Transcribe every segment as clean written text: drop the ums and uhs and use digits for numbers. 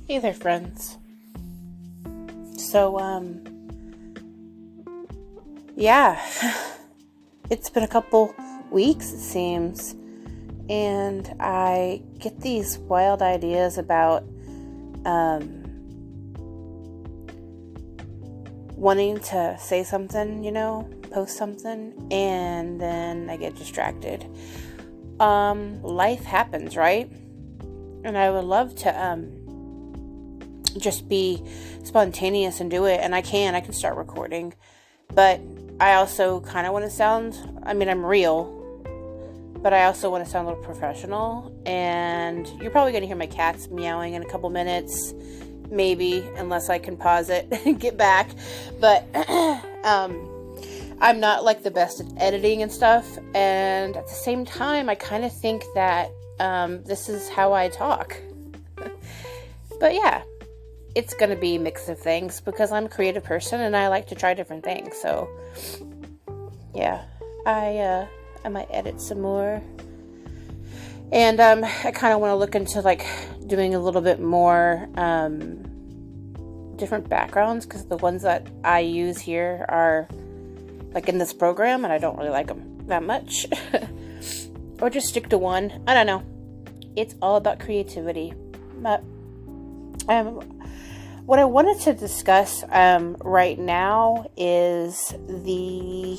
Hey there, friends. So, yeah, it's been a couple weeks, it seems, and I get these wild ideas about, wanting to say something, post something, and then I get distracted. Life happens, right? And I would love to, just be spontaneous and do it, and I can start recording, but I also kind of want to I'm real, but I also want to sound a little professional, and you're probably going to hear my cats meowing in a couple minutes, maybe, unless I can pause it and get back, but I'm not like the best at editing and stuff, and at the same time, I kind of think that this is how I talk, but yeah. It's going to be a mix of things because I'm a creative person and I like to try different things. So, yeah, I might edit some more. And I kind of want to look into like doing a little bit more different backgrounds because the ones that I use here are like in this program and I don't really like them that much. Or just stick to one. I don't know. It's all about creativity. But what I wanted to discuss right now is the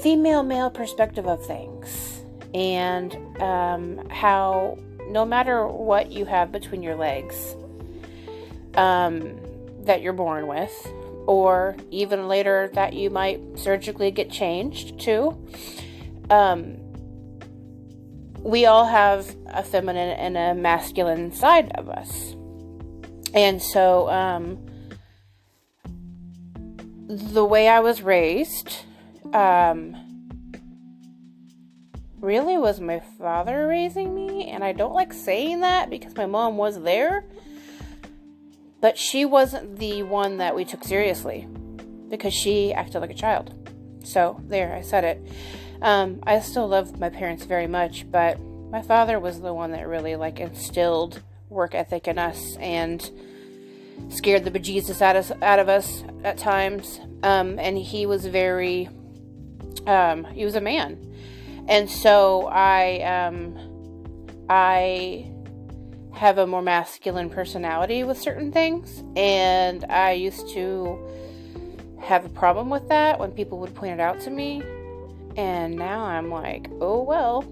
female-male perspective of things, and how no matter what you have between your legs that you're born with, or even later that you might surgically get changed to, we all have a feminine and a masculine side of us. And so, the way I was raised, really was my father raising me. And I don't like saying that because my mom was there. But she wasn't the one that we took seriously because she acted like a child. So, there, I said it. I still love my parents very much, but my father was the one that really like instilled work ethic in us and scared the bejesus out of us at times. And he was he was a man. And so I have a more masculine personality with certain things, and I used to have a problem with that when people would point it out to me. And now I'm like, oh well,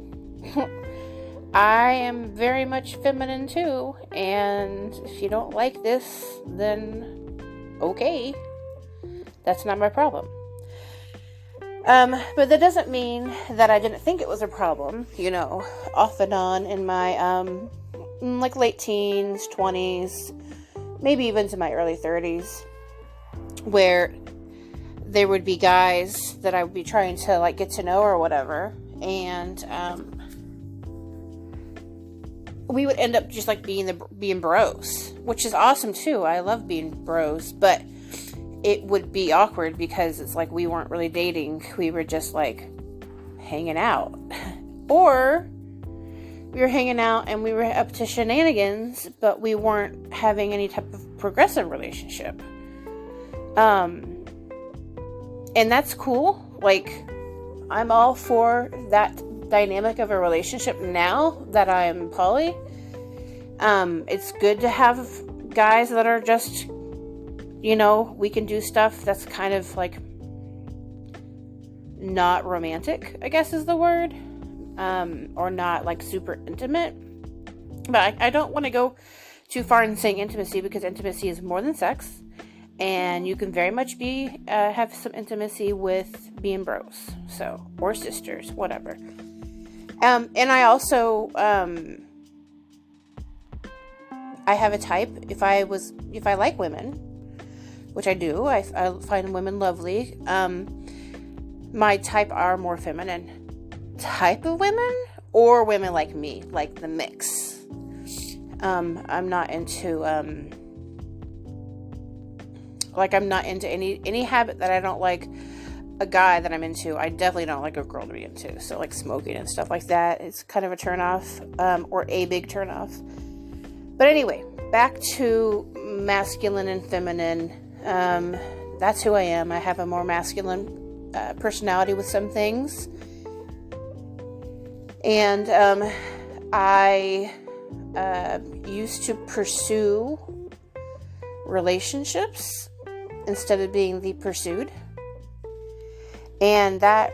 I am very much feminine too, and if you don't like this, then okay, that's not my problem. But that doesn't mean that I didn't think it was a problem, off and on in my, like late teens, 20s, maybe even to my early 30s, where there would be guys that I would be trying to like get to know or whatever, and we would end up just like being bros, which is awesome too. I love being bros, but it would be awkward because it's like we weren't really dating. We were just like hanging out, or we were hanging out and we were up to shenanigans, but we weren't having any type of progressive relationship. And that's cool. Like, I'm all for that dynamic of a relationship now that I'm poly. It's good to have guys that are just, we can do stuff that's kind of like not romantic, I guess is the word. Or not like super intimate. But I don't want to go too far in saying intimacy, because intimacy is more than sex. And you can very much have some intimacy with being bros, or sisters, whatever. And I also, I have a type. If I like women, which I do, I find women lovely. My type are more feminine type of women, or women like me, like the mix. I'm not into, I'm not into any habit that I don't like a guy that I'm into, I definitely don't like a girl to be into. So like smoking and stuff like that, it's kind of a turn off, or a big turn off. But anyway, back to masculine and feminine. That's who I am. I have a more masculine personality with some things. And I used to pursue relationships instead of being the pursued. And that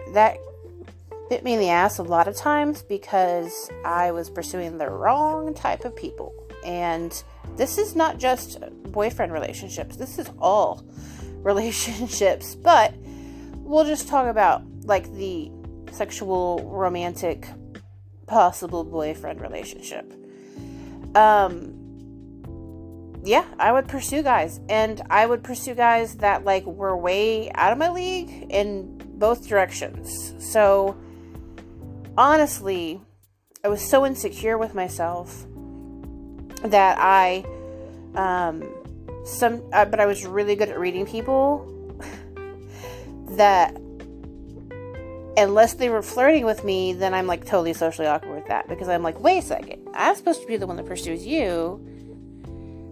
bit me in the ass a lot of times because I was pursuing the wrong type of people. And this is not just boyfriend relationships. This is all relationships. But we'll just talk about like the sexual, romantic, possible boyfriend relationship. Yeah, I would pursue guys, and I would pursue guys that like were way out of my league in both directions. So honestly, I was so insecure with myself that but I was really good at reading people that unless they were flirting with me, then I'm like totally socially awkward with that, because I'm like, wait a second, I'm supposed to be the one that pursues you.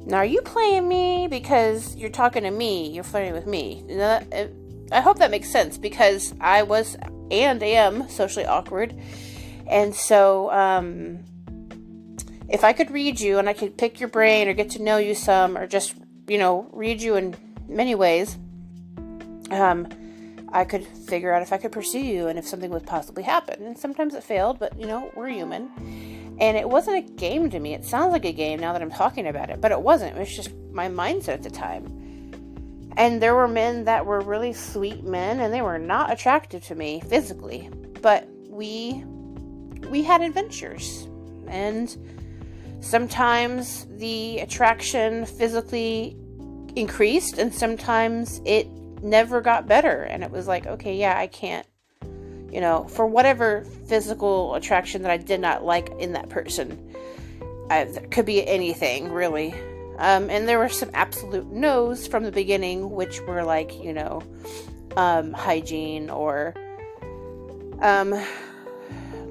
Now, are you playing me because you're talking to me? You're flirting with me. I hope that makes sense, because I was and am socially awkward. And so, if I could read you and I could pick your brain or get to know you some, or just, read you in many ways, I could figure out if I could pursue you and if something would possibly happen. And sometimes it failed, but, we're human. And it wasn't a game to me. It sounds like a game now that I'm talking about it, but it wasn't. It was just my mindset at the time. And there were men that were really sweet men, and they were not attractive to me physically. But we had adventures. And sometimes the attraction physically increased, and sometimes it never got better. And it was like, okay, yeah, I can't. For whatever physical attraction that I did not like in that person. It could be anything, really. And there were some absolute no's from the beginning, which were like, hygiene, or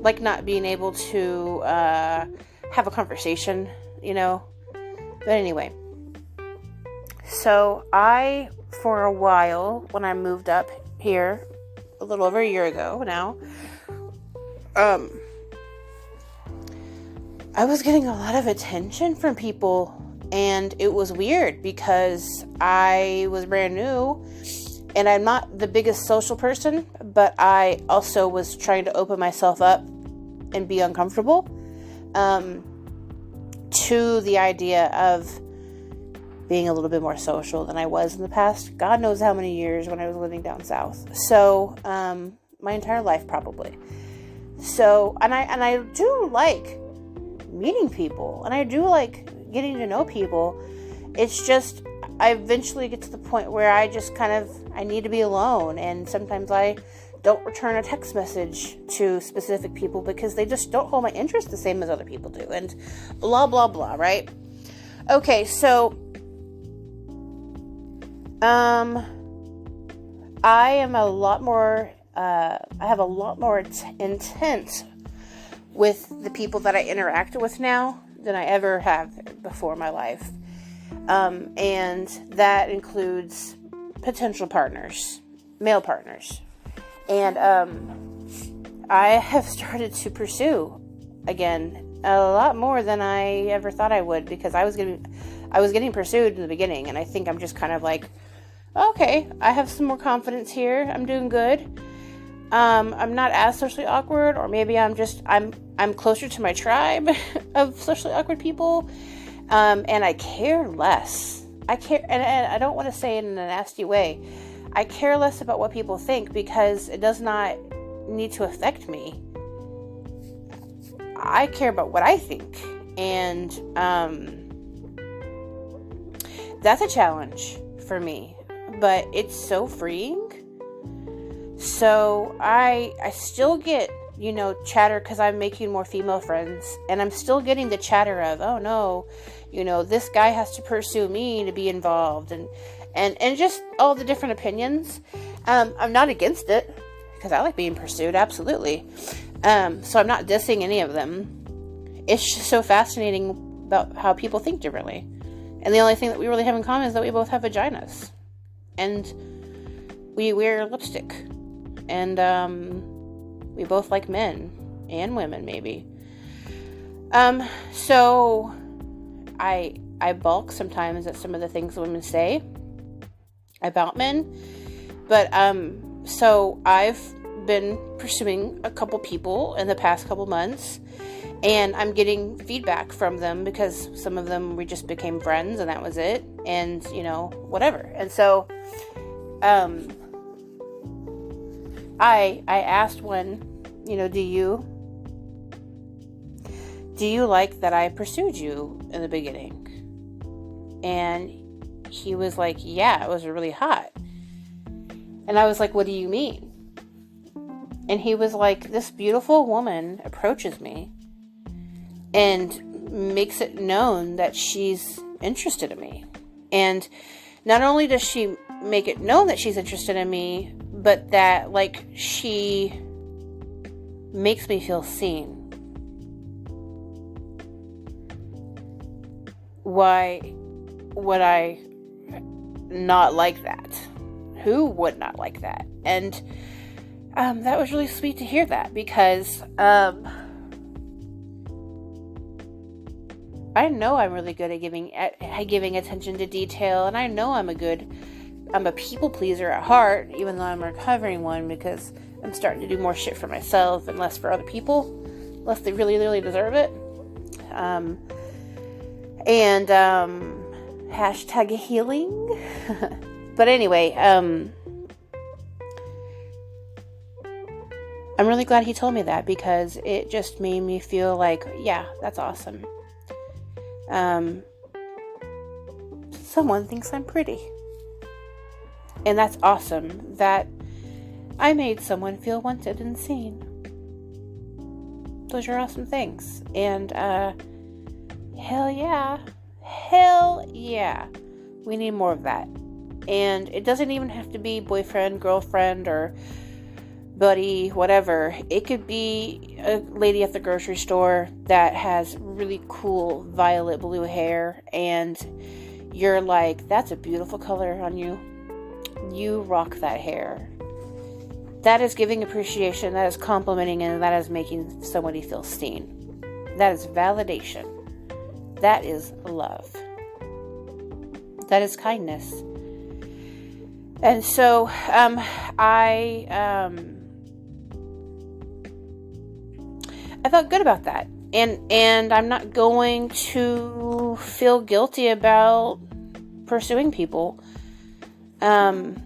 like not being able to have a conversation, But anyway. So for a while, when I moved up here, a little over a year ago now, I was getting a lot of attention from people, and it was weird because I was brand new, and I'm not the biggest social person, but I also was trying to open myself up and be uncomfortable to the idea of being a little bit more social than I was in the past. God knows how many years when I was living down south. So, my entire life probably. So, and I do like meeting people, and I do like getting to know people. It's just, I eventually get to the point where I just I need to be alone, and sometimes I don't return a text message to specific people because they just don't hold my interest the same as other people do, and blah, blah, blah, right? Okay, so I am a lot more, I have a lot more intent with the people that I interact with now than I ever have before in my life. And that includes potential partners, male partners. And, I have started to pursue again a lot more than I ever thought I would, because I was getting pursued in the beginning, and I think I'm just kind of like, okay, I have some more confidence here. I'm doing good. I'm not as socially awkward, or maybe I'm closer to my tribe of socially awkward people. And I care less. And I don't want to say it in a nasty way. I care less about what people think, because it does not need to affect me. I care about what I think. And, that's a challenge for me. But it's so freeing. So I still get, chatter because I'm making more female friends. And I'm still getting the chatter of, oh no, this guy has to pursue me to be involved. And just all the different opinions. I'm not against it, because I like being pursued, absolutely. So I'm not dissing any of them. It's just so fascinating about how people think differently. And the only thing that we really have in common is that we both have vaginas. And we wear lipstick. And we both like men and women, maybe. So I balk sometimes at some of the things women say about men. But so I've been pursuing a couple people in the past couple months, and I'm getting feedback from them, because some of them we just became friends and that was it, and whatever. And so I asked one, do you like that I pursued you in the beginning? And he was like, yeah, it was really hot. And I was like, what do you mean? And he was like, this beautiful woman approaches me and makes it known that she's interested in me. And not only does she make it known that she's interested in me, but that, she makes me feel seen. Why would I not like that? Who would not like that? And that was really sweet to hear that, because I know I'm really good at giving attention to detail, and I know I'm a people pleaser at heart, even though I'm a recovering one, because I'm starting to do more shit for myself and less for other people, unless they really, really deserve it. Hashtag healing. But anyway, I'm really glad he told me that, because it just made me feel like, yeah, that's awesome. Someone thinks I'm pretty. And that's awesome that I made someone feel wanted and seen. Those are awesome things. And, hell yeah. We need more of that. And it doesn't even have to be boyfriend, girlfriend, or buddy, whatever. It could be a lady at the grocery store that has really cool violet blue hair, and you're like, that's a beautiful color on you. You rock that hair. That is giving appreciation, that is complimenting, and that is making somebody feel seen. That is validation. That is love. That is kindness. And so, I felt good about that. And I'm not going to feel guilty about pursuing people. I'm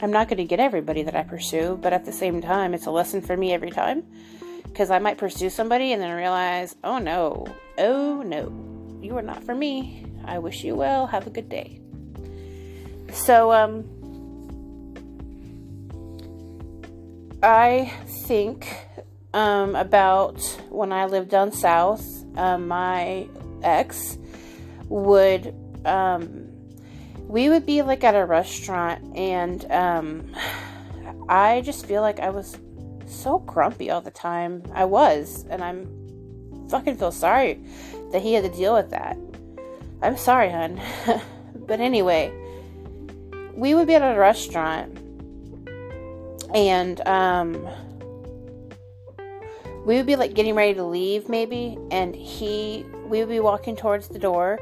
not going to get everybody that I pursue, but at the same time, it's a lesson for me every time. Because I might pursue somebody and then realize, oh no, you are not for me. I wish you well. Have a good day. So, I think about when I lived down south, my ex would, we would be at a restaurant, and I just feel like I was so grumpy all the time. I was, and I'm fucking feel sorry that he had to deal with that. I'm sorry, hun. But anyway, we would be at a restaurant, and we would be getting ready to leave maybe, and we would be walking towards the door,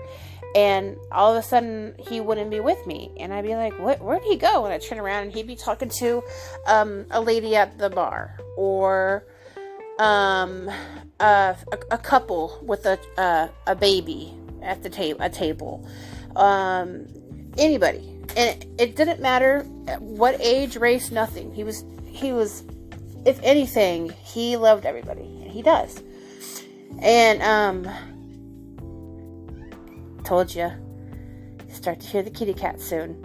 and all of a sudden he wouldn't be with me, and I'd be like, where'd he go? And I'd turn around and he'd be talking to a lady at the bar, or a couple with a baby at the table, anybody. And it didn't matter what age, race, nothing. He was, if anything, he loved everybody, and he does. And told you, start to hear the kitty cat soon.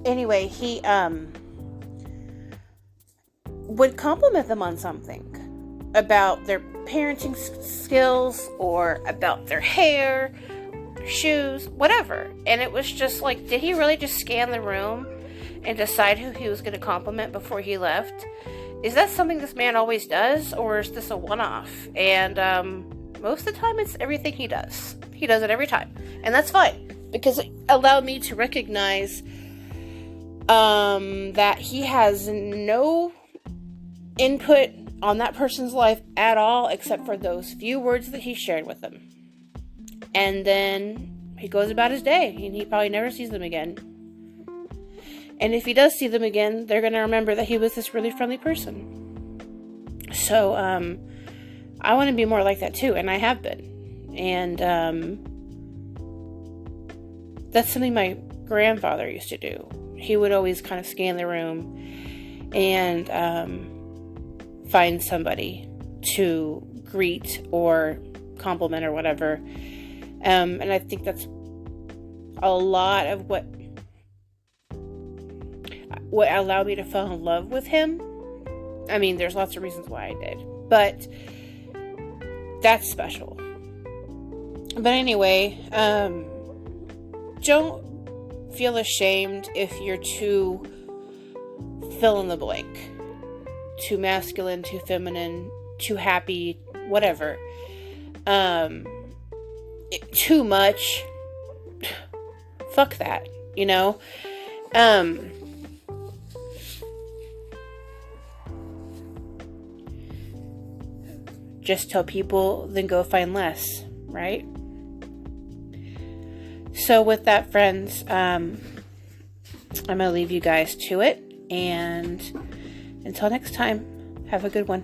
Anyway, he would compliment them on something about their parenting skills, or about their hair, shoes, whatever. And it was just like, did he really just scan the room and decide who he was going to compliment before he left? Is that something this man always does, or is this a one-off? And most of the time, it's everything he does. He does it every time. And that's fine, because it allowed me to recognize that he has no input on that person's life at all, except for those few words that he shared with them. And then he goes about his day, and he probably never sees them again. And if he does see them again, they're going to remember that he was this really friendly person. So, I want to be more like that too, and I have been. And that's something my grandfather used to do. He would always kind of scan the room and find somebody to greet or compliment or whatever. And I think that's a lot of what allowed me to fall in love with him. I mean, there's lots of reasons why I did, but that's special. But anyway, don't feel ashamed if you're too fill in the blank, too masculine, too feminine, too happy, whatever. Too much. Fuck that, you know? Just tell people, then go find less, right? So with that, friends, I'm going to leave you guys to it. And until next time, have a good one.